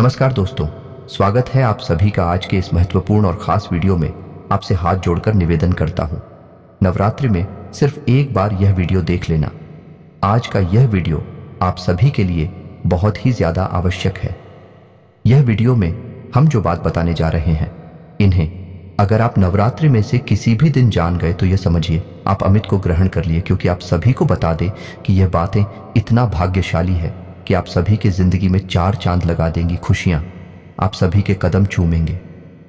नमस्कार दोस्तों, स्वागत है आप सभी का आज के इस महत्वपूर्ण और खास वीडियो में। आपसे हाथ जोड़कर निवेदन करता हूं, नवरात्रि में सिर्फ एक बार यह वीडियो देख लेना। आज का यह वीडियो आप सभी के लिए बहुत ही ज्यादा आवश्यक है। यह वीडियो में हम जो बात बताने जा रहे हैं, इन्हें अगर आप नवरात्रि में से किसी भी दिन जान गए तो यह समझिए आप अमित को ग्रहण कर लिए, क्योंकि आप सभी को बता दें कि यह बातें इतना भाग्यशाली है कि आप सभी के जिंदगी में 4 चांद लगा देंगी। खुशियां आप सभी के कदम चूमेंगे।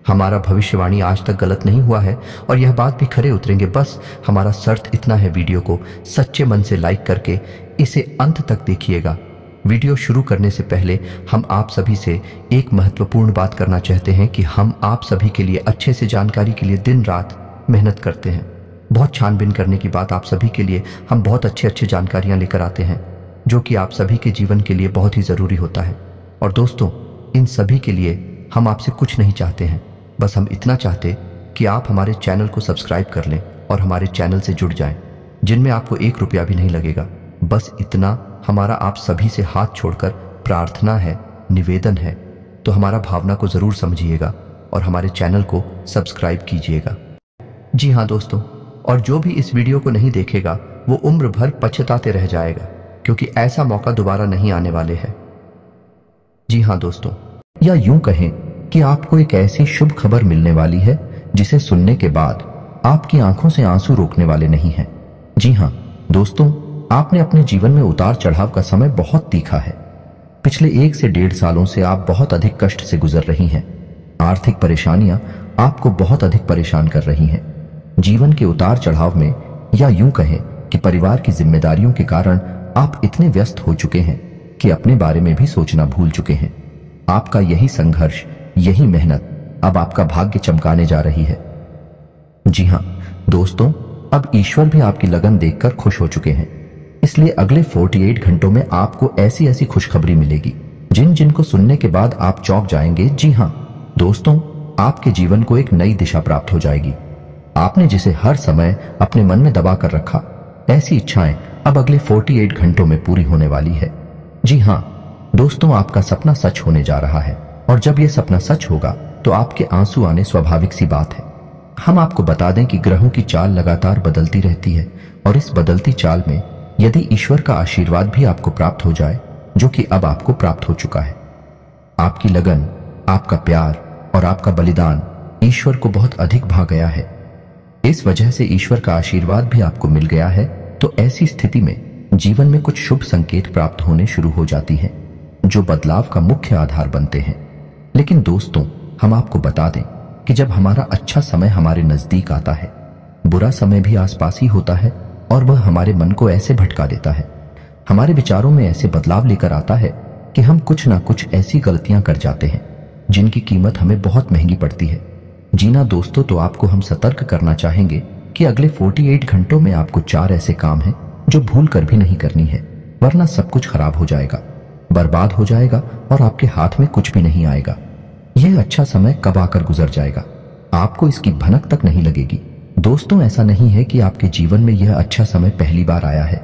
हमारा भविष्यवाणी आज तक गलत नहीं हुआ है और यह बात भी खरे उतरेंगे। बस हमारा शर्त इतना है, वीडियो को सच्चे मन से लाइक करके इसे अंत तक देखिएगा। वीडियो शुरू करने से पहले हम आप सभी से एक महत्वपूर्ण बात करना चाहते हैं कि हम आप सभी के लिए अच्छे से जानकारी के लिए दिन रात मेहनत करते हैं। बहुत छानबीन करने की बात, आप सभी के लिए हम बहुत अच्छी जानकारियां लेकर आते हैं जो कि आप सभी के जीवन के लिए बहुत ही ज़रूरी होता है। और दोस्तों, इन सभी के लिए हम आपसे कुछ नहीं चाहते हैं, बस हम इतना चाहते कि आप हमारे चैनल को सब्सक्राइब कर लें और हमारे चैनल से जुड़ जाएं, जिनमें आपको 1 रुपया भी नहीं लगेगा। बस इतना हमारा आप सभी से हाथ छोड़कर प्रार्थना है, निवेदन है। तो हमारा भावना को ज़रूर समझिएगा और हमारे चैनल को सब्सक्राइब कीजिएगा। जी हाँ दोस्तों, और जो भी इस वीडियो को नहीं देखेगा वो उम्र भर पछताते रह जाएगा, क्योंकि ऐसा मौका दोबारा नहीं आने वाले है। जी हाँ दोस्तों, या यूं कहें कि आपको एक ऐसी शुभ खबर मिलने वाली है जिसे सुनने के बाद आपकी आंखों से आंसू रोकने वाले नहीं हैं। जी हाँ दोस्तों, आपने अपने जीवन में उतार चढ़ाव का समय बहुत तीखा है। पिछले 1 से 1.5 सालों से आप बहुत अधिक कष्ट से गुजर रही हैं। आर्थिक परेशानियां आपको बहुत अधिक परेशान कर रही हैं। जीवन के उतार चढ़ाव में, या यूं कहें कि परिवार की जिम्मेदारियों के कारण आप इतने व्यस्त हो चुके हैं कि अपने बारे में भी सोचना भूल चुके हैं। आपका यही संघर्ष, यही मेहनत अब आपका भाग्य चमकाने जा रही है। जी हाँ दोस्तों, अब ईश्वर भी आपकी लगन देखकर खुश हो चुके हैं। इसलिए अगले 48 घंटों में आपको ऐसी ऐसी खुशखबरी मिलेगी जिनको सुनने के बाद आप चौंक जाएंगे। जी हाँ दोस्तों, आपके जीवन को एक नई दिशा प्राप्त हो जाएगी। आपने जिसे हर समय अपने मन में दबा कर रखा, ऐसी इच्छाएं अब अगले 48 घंटों में पूरी होने वाली है। जी हाँ दोस्तों, आपका सपना सच होने जा रहा है और जब यह सपना सच होगा तो आपके आंसू आने स्वाभाविक सी बात है। हम आपको बता दें कि ग्रहों की चाल लगातार बदलती रहती है और इस बदलती चाल में यदि ईश्वर का आशीर्वाद भी आपको प्राप्त हो जाए, जो कि अब आपको प्राप्त हो चुका है, आपकी लगन, आपका प्यार और आपका बलिदान ईश्वर को बहुत अधिक भा गया है। इस वजह से ईश्वर का आशीर्वाद भी आपको मिल गया है। तो ऐसी स्थिति में जीवन में कुछ शुभ संकेत प्राप्त होने शुरू हो जाती हैं, जो बदलाव का मुख्य आधार बनते हैं। लेकिन दोस्तों, हम आपको बता दें कि जब हमारा अच्छा समय हमारे नजदीक आता है, बुरा समय भी आसपास ही होता है और वह हमारे मन को ऐसे भटका देता है, हमारे विचारों में ऐसे बदलाव लेकर आता है कि हम कुछ ना कुछ ऐसी गलतियां कर जाते हैं जिनकी कीमत हमें बहुत महंगी पड़ती है। जीना दोस्तों, तो आपको हम सतर्क करना चाहेंगे कि अगले 48 घंटों में आपको 4 ऐसे काम हैं जो भूल कर भी नहीं करनी है, वरना सब कुछ खराब हो जाएगा, बर्बाद हो जाएगा और आपके हाथ में कुछ भी नहीं आएगा। यह अच्छा समय कब आकर गुजर जाएगा, आपको इसकी भनक तक नहीं लगेगी। दोस्तों, ऐसा नहीं है कि आपके जीवन में यह अच्छा समय पहली बार आया है।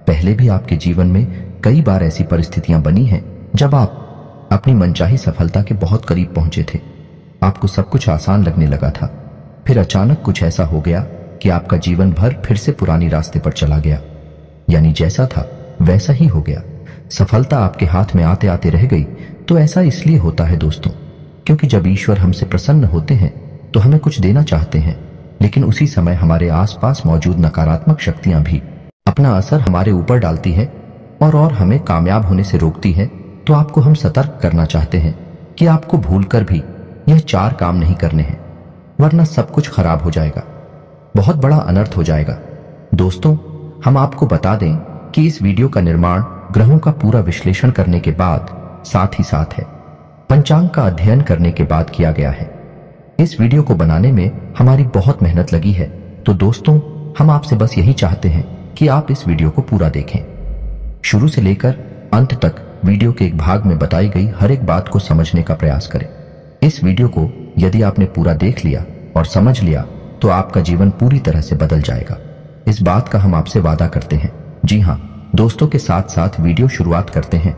पहले भी आपके जीवन में कई बार ऐसी परिस्थितियां बनी हैं जब आप अपनी मनचाही सफलता के बहुत करीब पहुंचे थे। आपको सब कुछ आसान लगने लगा था, फिर अचानक कुछ ऐसा हो गया कि आपका जीवन भर फिर से पुरानी रास्ते पर चला गया, यानी जैसा था वैसा ही हो गया। सफलता आपके हाथ में आते आते रह गई। तो ऐसा इसलिए होता है दोस्तों, क्योंकि जब ईश्वर हमसे प्रसन्न होते हैं तो हमें कुछ देना चाहते हैं, लेकिन उसी समय हमारे आसपास मौजूद नकारात्मक शक्तियां भी अपना असर हमारे ऊपर डालती हैं और हमें कामयाब होने से रोकती हैं। तो आपको हम सतर्क करना चाहते हैं कि आपको भूलकर भी यह 4 काम नहीं करने हैं, वरना सब कुछ खराब हो जाएगा, बहुत बड़ा अनर्थ हो जाएगा। दोस्तों, हम आपको बता दें कि इस वीडियो का निर्माण ग्रहों का पूरा विश्लेषण करने के बाद, साथ ही साथ है पंचांग का अध्ययन करने के बाद किया गया है। इस वीडियो को बनाने में हमारी बहुत मेहनत लगी है। तो दोस्तों, हम आपसे बस यही चाहते हैं कि आप इस वीडियो को पूरा देखें, शुरू से लेकर अंत तक। वीडियो के एक भाग में बताई गई हर एक बात को समझने का प्रयास करें। इस वीडियो को यदि आपने पूरा देख लिया और समझ लिया तो आपका जीवन पूरी तरह से बदल जाएगा। इस बात का हम आपसे वादा करते हैं। जी हाँ दोस्तों, के साथ साथ वीडियो शुरुआत करते हैं,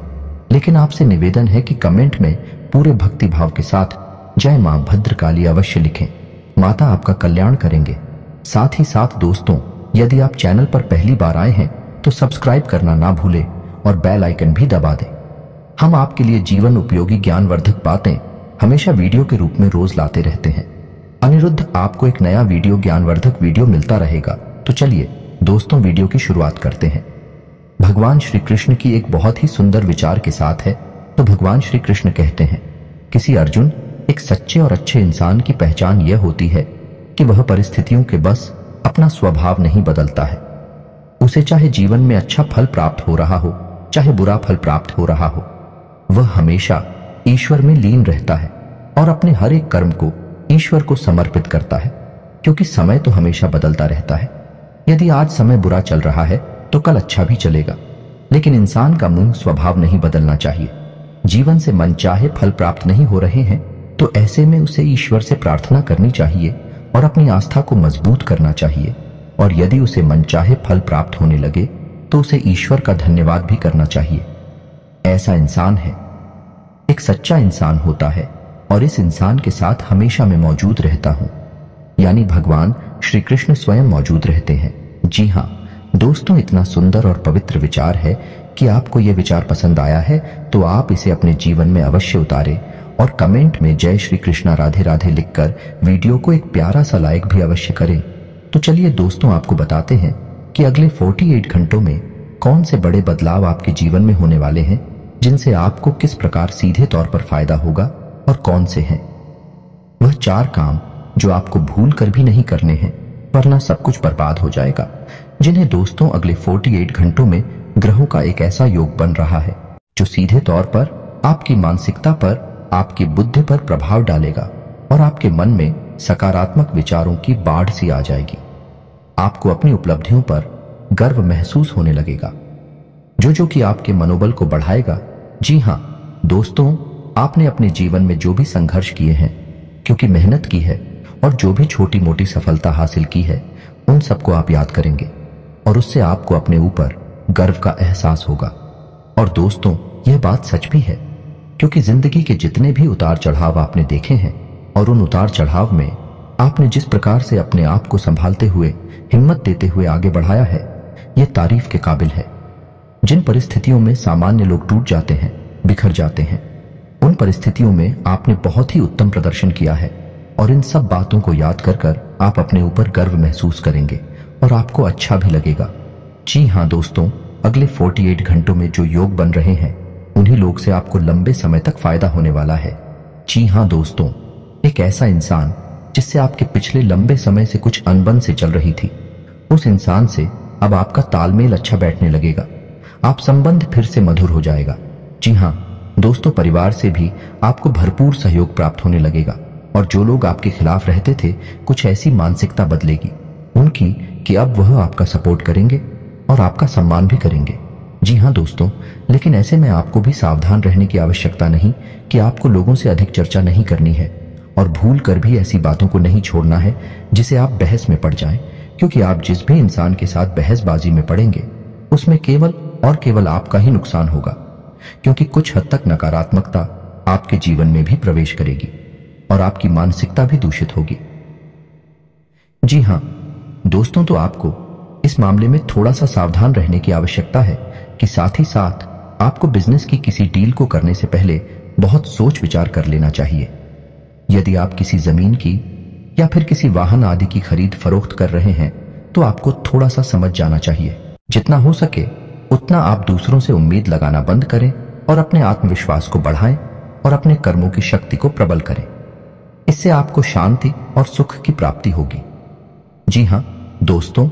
लेकिन आपसे निवेदन है कि कमेंट में पूरे भक्ति भाव के साथ जय मां भद्रकाली अवश्य लिखें। माता आपका कल्याण करेंगे। साथ ही साथ दोस्तों, यदि आप चैनल पर पहली बार आए हैं तो सब्सक्राइब करना ना भूलें और बेल आइकन भी दबा दें। हम आपके लिए जीवन उपयोगी ज्ञानवर्धक बातें हमेशा वीडियो के रूप में रोज लाते रहते हैं। अनिरुद्ध आपको एक नया वीडियो ज्ञानवर्धक वीडियो मिलता रहेगा। तो चलिए दोस्तों, वीडियो की शुरुआत करते हैं। भगवान श्री कृष्ण की एक बहुत ही सुंदर विचार के साथ है। तो भगवान श्री कृष्ण कहते हैं, किसी अर्जुन, एक सच्चे और अच्छे इंसान की पहचान यह होती है कि वह परिस्थितियों के बस अपना स्वभाव नहीं बदलता है। उसे चाहे जीवन में अच्छा फल प्राप्त हो रहा हो, चाहे बुरा फल प्राप्त हो रहा हो, वह हमेशा ईश्वर में लीन रहता है और अपने हर एक कर्म को ईश्वर को समर्पित करता है। क्योंकि समय तो हमेशा बदलता रहता है। यदि आज समय बुरा चल रहा है तो कल अच्छा भी चलेगा। लेकिन इंसान का मूल स्वभाव नहीं बदलना चाहिए। जीवन से मनचाहे फल प्राप्त नहीं हो रहे हैं तो ऐसे में उसे ईश्वर से प्रार्थना करनी चाहिए और अपनी आस्था को मजबूत करना चाहिए। और यदि उसे मनचाहे फल प्राप्त होने लगे तो उसे ईश्वर का धन्यवाद भी करना चाहिए। ऐसा इंसान है, एक सच्चा इंसान होता है और इस इंसान के साथ हमेशा मैं मौजूद रहता हूं, यानी भगवान श्री कृष्ण स्वयं मौजूद रहते हैं। जी हां दोस्तों, इतना सुंदर और पवित्र विचार है कि आपको यह विचार पसंद आया है तो आप इसे अपने जीवन में अवश्य उतारें और कमेंट में जय श्री कृष्णा राधे राधे लिखकर वीडियो को एक प्यारा सा लाइक भी अवश्य करें। तो चलिए दोस्तों, आपको बताते हैं कि अगले 48 घंटों में कौन से बड़े बदलाव आपके जीवन में होने वाले हैं, जिनसे आपको किस प्रकार सीधे तौर पर फायदा होगा और कौन से हैं। वह 4 काम जो आपको भूल कर भी नहीं करने हैं, वरना सब कुछ बर्बाद हो जाएगा, जिन्हें दोस्तों अगले 48 घंटों में ग्रहों का एक ऐसा योग बन रहा है जो सीधे तौर पर आपकी मानसिकता पर, आपकी बुद्धि पर प्रभाव डालेगा और आपके मन में सकारात्मक विचारों की बाढ़ सी आ जाएगी। आपको अपनी उपलब्धियों पर गर्व महसूस होने लगेगा, जो कि आपके मनोबल को बढ़ाएगा। जी हां दोस्तों, आपने अपने जीवन में जो भी संघर्ष किए हैं, क्योंकि मेहनत की है और जो भी छोटी मोटी सफलता हासिल की है, उन सबको आप याद करेंगे और उससे आपको अपने ऊपर गर्व का एहसास होगा। और दोस्तों, यह बात सच भी है, क्योंकि जिंदगी के जितने भी उतार चढ़ाव आपने देखे हैं और उन उतार चढ़ाव में आपने जिस प्रकार से अपने आप को संभालते हुए, हिम्मत देते हुए आगे बढ़ाया है, यह तारीफ के काबिल है। जिन परिस्थितियों में सामान्य लोग टूट जाते हैं, बिखर जाते हैं, उन परिस्थितियों में आपने बहुत ही उत्तम प्रदर्शन किया है और इन सब बातों को याद कर कर आप अपने ऊपर गर्व महसूस करेंगे और आपको अच्छा भी लगेगा। जी हां दोस्तों, अगले 48 घंटों में जो योग बन रहे हैं, उन्हीं लोग से आपको लंबे समय तक फायदा होने वाला है। जी हां दोस्तों, एक ऐसा इंसान जिससे आपके पिछले लंबे समय से कुछ अनबन से चल रही थी, उस इंसान से अब आपका तालमेल अच्छा बैठने लगेगा। आप संबंध फिर से मधुर हो जाएगा। जी हां दोस्तों, परिवार से भी आपको भरपूर सहयोग प्राप्त होने लगेगा और जो लोग आपके खिलाफ रहते थे, कुछ ऐसी मानसिकता बदलेगी उनकी कि अब वह आपका सपोर्ट करेंगे और आपका सम्मान भी करेंगे। जी हां दोस्तों, लेकिन ऐसे में आपको भी सावधान रहने की आवश्यकता नहीं कि आपको लोगों से अधिक चर्चा नहीं करनी है और भूल कर भी ऐसी बातों को नहीं छोड़ना है जिसे आप बहस में पड़ जाएं, क्योंकि आप जिस भी इंसान के साथ बहसबाजी में पड़ेंगे, उसमें केवल और केवल आपका ही नुकसान होगा, क्योंकि कुछ हद तक नकारात्मकता आपके जीवन में भी प्रवेश करेगी और आपकी मानसिकता भी दूषित होगी। जी हां दोस्तों, तो आपको इस मामले में थोड़ा सा सावधान रहने की आवश्यकता है कि साथ ही साथ आपको बिजनेस की किसी डील को करने से पहले बहुत सोच विचार कर लेना चाहिए। यदि आप किसी जमीन की या फिर किसी वाहन आदि की खरीद फरोख्त कर रहे हैं तो आपको थोड़ा सा समझ जाना चाहिए। जितना हो सके उतना आप दूसरों से उम्मीद लगाना बंद करें और अपने आत्मविश्वास को बढ़ाएं और अपने कर्मों की शक्ति को प्रबल करें। इससे आपको शांति और सुख की प्राप्ति होगी। जी हां दोस्तों,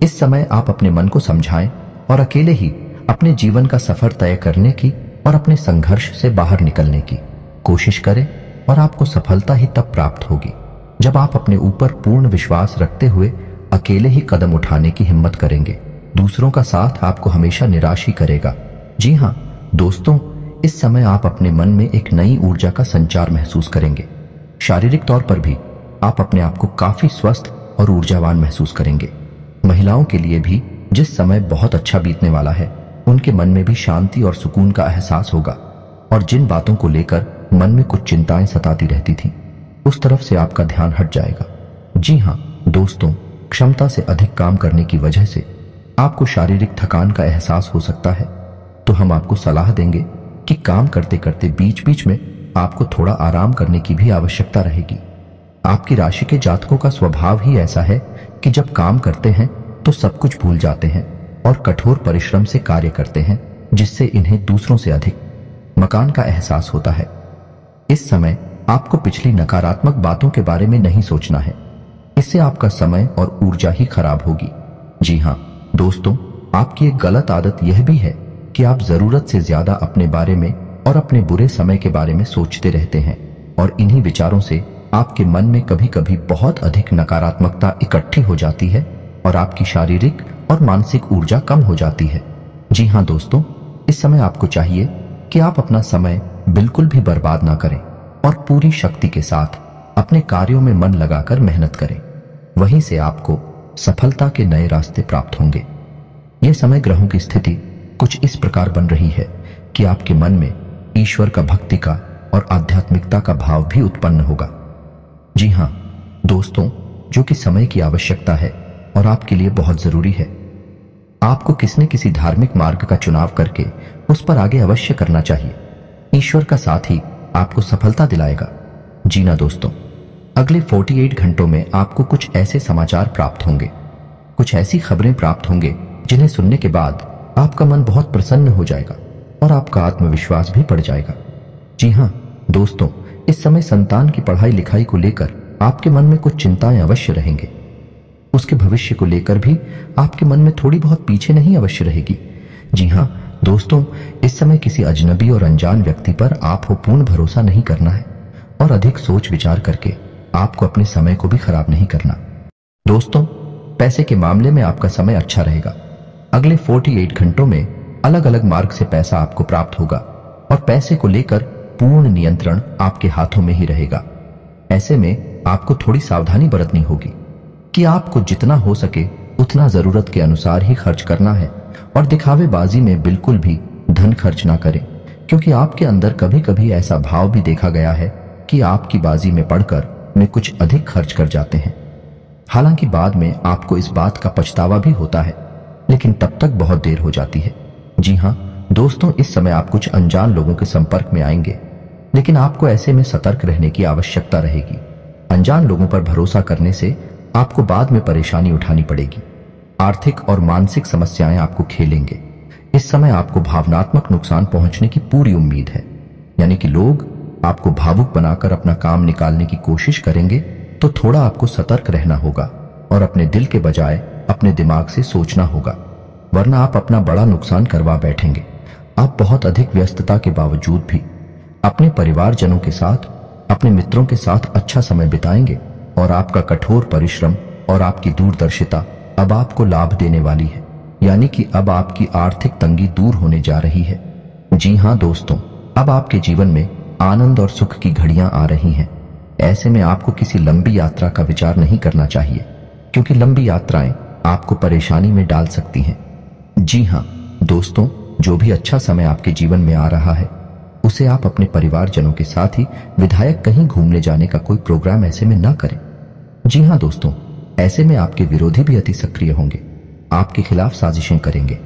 इस समय आप अपने मन को समझाएं और अकेले ही अपने जीवन का सफर तय करने की और अपने संघर्ष से बाहर निकलने की कोशिश करें और आपको सफलता ही तब प्राप्त होगी जब आप अपने ऊपर पूर्ण विश्वास रखते हुए अकेले ही कदम उठाने की हिम्मत करेंगे। दूसरों का साथ आपको हमेशा निराश ही करेगा। जी हां दोस्तों, इस समय आप अपने मन में एक नई ऊर्जा का संचार महसूस करेंगे। शारीरिक तौर पर भी आप अपने आप को काफी स्वस्थ और ऊर्जावान महसूस करेंगे। महिलाओं के लिए भी जिस समय बहुत अच्छा बीतने वाला है, उनके मन में भी शांति और सुकून का एहसास होगा और जिन बातों को लेकर मन में कुछ चिंताएं सताती रहती थीं, उस तरफ से आपका ध्यान हट जाएगा। जी हाँ दोस्तों, क्षमता से अधिक काम करने की वजह से आपको शारीरिक थकान का एहसास हो सकता है, तो हम आपको सलाह देंगे कि काम करते करते बीच बीच में आपको थोड़ा आराम करने की भी आवश्यकता रहेगी। आपकी राशि के जातकों का स्वभाव ही ऐसा है कि जब काम करते हैं तो सब कुछ भूल जाते हैं और कठोर परिश्रम से कार्य करते हैं, जिससे इन्हें दूसरों से अधिक मकान का एहसास होता है। इस समय आपको पिछली नकारात्मक बातों के बारे में नहीं सोचना है, इससे आपका समय और ऊर्जा ही खराब होगी। जी हाँ दोस्तों, आपकी एक गलत आदत यह भी है कि आप जरूरत से ज्यादा अपने बारे में और अपने बुरे समय के बारे में सोचते रहते हैं और इन्हीं विचारों से आपके मन में कभी कभी बहुत अधिक नकारात्मकता इकट्ठी हो जाती है और आपकी शारीरिक और मानसिक ऊर्जा कम हो जाती है। जी हाँ दोस्तों, इस समय आपको चाहिए कि आप अपना समय बिल्कुल भी बर्बाद ना करें और पूरी शक्ति के साथ अपने कार्यों में मन लगाकर मेहनत करें। वहीं से आपको सफलता के नए रास्ते प्राप्त होंगे। यह समय ग्रहों की स्थिति कुछ इस प्रकार बन रही है कि आपके मन में ईश्वर का, भक्ति का और आध्यात्मिकता का भाव भी उत्पन्न होगा। जी हाँ दोस्तों, जो कि समय की आवश्यकता है और आपके लिए बहुत जरूरी है। आपको किसी न किसी धार्मिक मार्ग का चुनाव करके उस पर आगे अवश्य करना चाहिए। ईश्वर का साथ ही आपको सफलता दिलाएगा। जी ना दोस्तों, अगले 48 घंटों में आपको कुछ ऐसे समाचार प्राप्त होंगे, कुछ ऐसी खबरें प्राप्त होंगे जिन्हें सुनने के बाद आपका मन बहुत प्रसन्न हो जाएगा और आपका आत्मविश्वास भी बढ़ जाएगा। जी हाँ दोस्तों, इस समय संतान की पढ़ाई लिखाई को लेकर आपके मन में कुछ चिंताएं अवश्य रहेंगे। उसके भविष्य को लेकर भी आपके मन में थोड़ी बहुत पीछे नहीं अवश्य रहेगी। जी हाँ दोस्तों, इस समय किसी अजनबी और अनजान व्यक्ति पर आप पूर्ण भरोसा नहीं करना है और अधिक सोच विचार करके आपको अपने समय को भी खराब नहीं करना। दोस्तों, पैसे के मामले में आपका समय अच्छा रहेगा। अगले 48 घंटों में अलग अलग मार्ग से पैसा आपको प्राप्त होगा और पैसे को लेकर पूर्ण नियंत्रण आपके हाथों में ही रहेगा। ऐसे में आपको थोड़ी सावधानी बरतनी होगी कि आपको जितना हो सके उतना जरूरत के अनुसार ही खर्च करना है और दिखावेबाजी में बिल्कुल भी धन खर्च ना करें, क्योंकि आपके अंदर कभी कभी ऐसा भाव भी देखा गया है कि आपकी बाजी में पड़कर में कुछ अधिक खर्च कर जाते हैं। हालांकि बाद में आपको इस बात का पछतावा भी होता है, लेकिन तब तक बहुत देर हो जाती है। जी हाँ दोस्तों, इस समय आप कुछ अनजान लोगों के संपर्क में आएंगे, लेकिन आपको ऐसे में सतर्क रहने की आवश्यकता रहेगी। अनजान लोगों पर भरोसा करने से आपको बाद में परेशानी उठानी पड़ेगी। आर्थिक और मानसिक समस्याएं आपको खेलेंगे। इस समय आपको भावनात्मक नुकसान पहुंचने की पूरी उम्मीद है, यानी कि लोग आपको भावुक बनाकर अपना काम निकालने की कोशिश करेंगे, तो थोड़ा आपको सतर्क रहना होगा और अपने दिल के बजाय अपने दिमाग से सोचना होगा, वरना आप अपना बड़ा नुकसान करवा बैठेंगे। आप बहुत अधिक व्यस्तता के बावजूद भी अपने परिवारजनों के साथ, अपने मित्रों के साथ अच्छा समय बिताएंगे और आपका कठोर परिश्रम और आपकी दूरदर्शिता अब आपको लाभ देने वाली है, यानी कि अब आपकी आर्थिक तंगी दूर होने जा रही है। जी हाँ दोस्तों, अब आपके जीवन में आनंद और सुख की घड़ियां आ रही हैं। ऐसे में आपको किसी लंबी यात्रा का विचार नहीं करना चाहिए, क्योंकि लंबी यात्राएं आपको परेशानी में डाल सकती हैं। जी हाँ दोस्तों, जो भी अच्छा समय आपके जीवन में आ रहा है उसे आप अपने परिवारजनों के साथ ही विधायक कहीं घूमने जाने का कोई प्रोग्राम ऐसे में ना करें। जी हाँ दोस्तों, ऐसे में आपके विरोधी भी अति सक्रिय होंगे, आपके खिलाफ साजिशें करेंगे,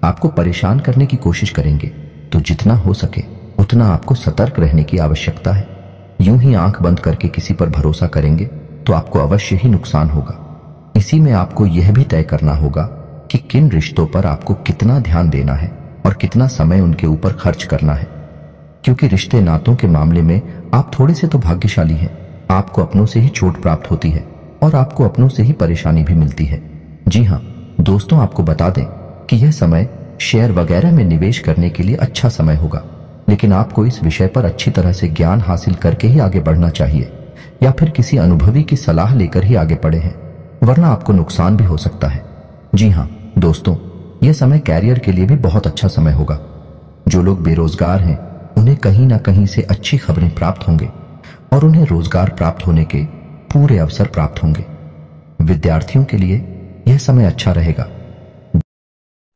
आपको परेशान करने की कोशिश करेंगे। तो जितना हो सके उतना आपको सतर्क रहने की आवश्यकता है। यूं ही आंख बंद करके किसी पर भरोसा करेंगे तो आपको अवश्य ही नुकसान होगा। इसी में आपको यह भी तय करना होगा कि किन रिश्तों पर आपको कितना ध्यान देना है और कितना समय उनके ऊपर खर्च करना है, क्योंकि रिश्ते नातों के मामले में आप थोड़े से तो भाग्यशाली हैं। आपको अपनों से ही चोट प्राप्त होती है और आपको अपनों से ही परेशानी भी मिलती है। जी हाँ दोस्तों, आपको बता दें कि यह समय शेयर वगैरह में निवेश करने के लिए अच्छा समय होगा, लेकिन आपको इस विषय पर अच्छी तरह से ज्ञान हासिल करके ही आगे बढ़ना चाहिए, या फिर किसी अनुभवी की सलाह लेकर ही आगे बढ़े हैं, वरना आपको नुकसान भी हो सकता है। जी हाँ दोस्तों, यह समय कैरियर के लिए भी बहुत अच्छा समय होगा। जो लोग बेरोजगार हैं उन्हें कहीं ना कहीं से अच्छी खबरें प्राप्त होंगे और उन्हें रोजगार प्राप्त होने के पूरे अवसर प्राप्त होंगे। विद्यार्थियों के लिए यह समय अच्छा रहेगा,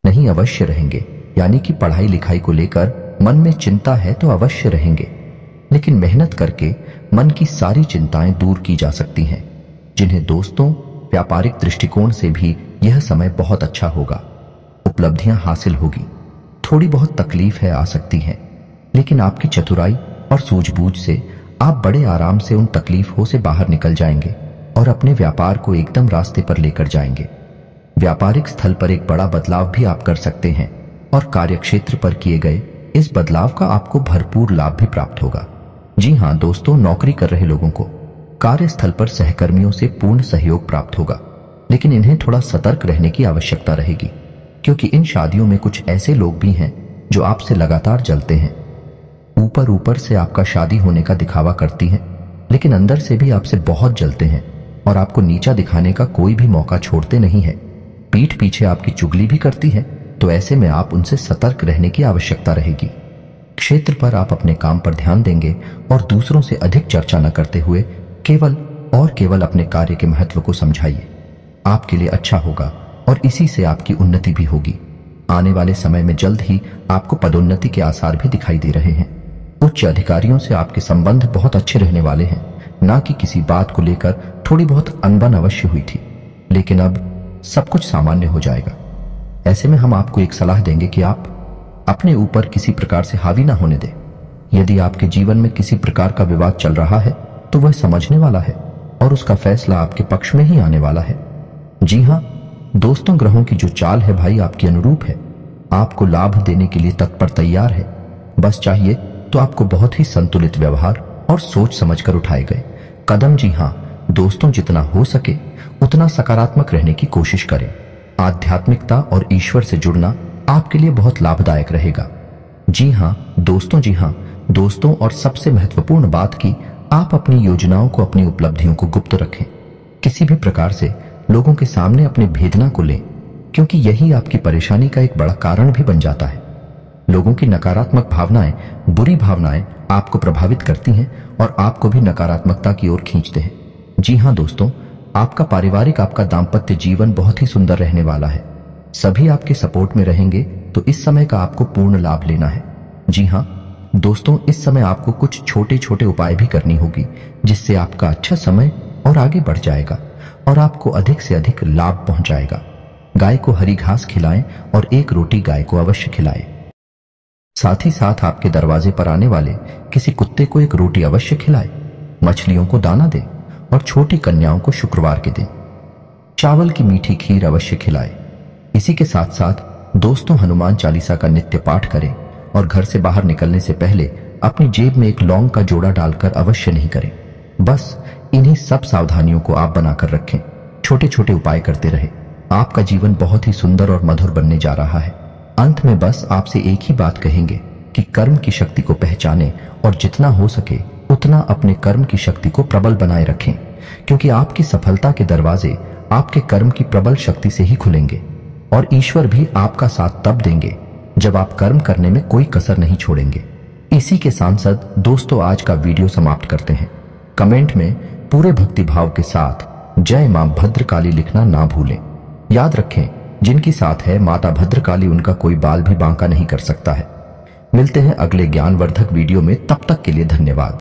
नहीं अवश्य रहेंगे, यानी कि पढ़ाई लिखाई को लेकर मन में चिंता है तो अवश्य रहेंगे, लेकिन मेहनत करके मन की सारी चिंताएं दूर की जा सकती हैं। जिन्हें दोस्तों व्यापारिक दृष्टिकोण से भी यह समय बहुत अच्छा होगा। उपलब्धियां हासिल होगी, थोड़ी बहुत तकलीफ आ सकती हैं, लेकिन आपकी चतुराई और सूझबूझ से आप बड़े आराम से उन तकलीफों से बाहर निकल जाएंगे और अपने व्यापार को एकदम रास्ते पर लेकर जाएंगे। व्यापारिक स्थल पर एक बड़ा बदलाव भी आप कर सकते हैं और कार्यक्षेत्र पर किए गए इस बदलाव का आपको भरपूर लाभ भी प्राप्त होगा। जी हाँ दोस्तों, नौकरी कर रहे लोगों को कार्यस्थल पर सहकर्मियों से पूर्ण सहयोग प्राप्त होगा, लेकिन इन्हें थोड़ा सतर्क रहने की आवश्यकता रहेगी, क्योंकि इन शादियों में कुछ ऐसे लोग भी हैं जो आपसे लगातार जलते हैं। ऊपर ऊपर से आपका शादी होने का दिखावा करती हैं, लेकिन अंदर से भी आपसे बहुत जलते हैं और आपको नीचा दिखाने का कोई भी मौका छोड़ते नहीं है। पीठ पीछे आपकी चुगली भी करती है, तो ऐसे में आप उनसे सतर्क रहने की आवश्यकता रहेगी। क्षेत्र पर आप अपने काम पर ध्यान देंगे और दूसरों से अधिक चर्चा न करते हुए केवल अपने कार्य के महत्व को समझाइए। आपके लिए अच्छा होगा और इसी से आपकी उन्नति भी होगी। आने वाले समय में जल्द ही आपको पदोन्नति के आसार भी दिखाई दे रहे हैं। उच्च अधिकारियों से आपके संबंध बहुत अच्छे रहने वाले हैं। ना कि किसी बात को लेकर थोड़ी बहुत अनबन अवश्य हुई थी, लेकिन अब सब कुछ सामान्य हो जाएगा। ऐसे में हम आपको एक सलाह देंगे कि आप अपने ऊपर किसी प्रकार से हावी ना होने दें। यदि आपके जीवन में किसी प्रकार का विवाद चल रहा है तो वह समझने वाला है और उसका फैसला आपके पक्ष में ही आने वाला है। जी हाँ दोस्तों, ग्रहों की जो चाल है भाई आपके अनुरूप है, आपको लाभ देने के लिए तत्पर तैयार है। बस चाहिए तो आपको बहुत ही संतुलित व्यवहार और सोच समझकर उठाए गए कदम। जी हाँ दोस्तों, जितना हो सके उतना सकारात्मक रहने की कोशिश करें। आध्यात्मिकता और ईश्वर से जुड़ना आपके लिए बहुत लाभदायक रहेगा। जी हाँ दोस्तों, और सबसे महत्वपूर्ण बात कि आप अपनी योजनाओं को, अपनी उपलब्धियों को गुप्त रखें। किसी भी प्रकार से लोगों के सामने अपने भेद ना को लें, क्योंकि यही आपकी परेशानी का एक बड़ा कारण भी बन जाता है। लोगों की नकारात्मक भावनाएं, बुरी भावनाएं आपको प्रभावित करती हैं और आपको भी नकारात्मकता की ओर खींचते हैं। जी हाँ दोस्तों, आपका पारिवारिक, आपका दाम्पत्य जीवन बहुत ही सुंदर रहने वाला है। सभी आपके सपोर्ट में रहेंगे, तो इस समय का आपको पूर्ण लाभ लेना है। जी हाँ दोस्तों, इस समय आपको कुछ छोटे छोटे उपाय भी करनी होगी, जिससे आपका अच्छा समय और आगे बढ़ जाएगा और आपको अधिक से अधिक लाभ पहुंचाएगा। गाय को हरी घास खिलाएं और एक रोटी गाय को अवश्य खिलाएं। साथ ही साथ आपके दरवाजे पर आने वाले किसी कुत्ते को एक रोटी अवश्य खिलाएं। मछलियों को दाना दें और छोटी कन्याओं को शुक्रवार के दिन चावल की मीठी खीर अवश्य खिलाएं। इसी के साथ साथ दोस्तों, हनुमान चालीसा का नित्य पाठ करें और घर से बाहर निकलने से पहले अपनी जेब में एक लौंग का जोड़ा डालकर अवश्य नहीं करें। बस इन्हीं सब सावधानियों को आप बनाकर रखें। छोटे छोटे उपाय करते रहे। आपका जीवन बहुत ही सुंदर और मधुर बनने जा रहा है। अंत में बस आपसे एक ही बात कहेंगे कि कर्म की शक्ति को पहचानें और जितना हो सके उतना अपने कर्म की शक्ति को प्रबल बनाए रखें, क्योंकि आपकी सफलता के दरवाजे आपके कर्म की प्रबल शक्ति से ही खुलेंगे और ईश्वर भी आपका साथ तब देंगे जब आप कर्म करने में कोई कसर नहीं छोड़ेंगे। इसी के सांसद दोस्तों, आज का वीडियो समाप्त करते हैं। कमेंट में पूरे भक्तिभाव के साथ जय मां भद्रकाली लिखना ना भूलें। याद रखें, जिनकी साथ है माता भद्रकाली, उनका कोई बाल भी बांका नहीं कर सकता है। मिलते हैं अगले ज्ञानवर्धक वीडियो में, तब तक के लिए धन्यवाद।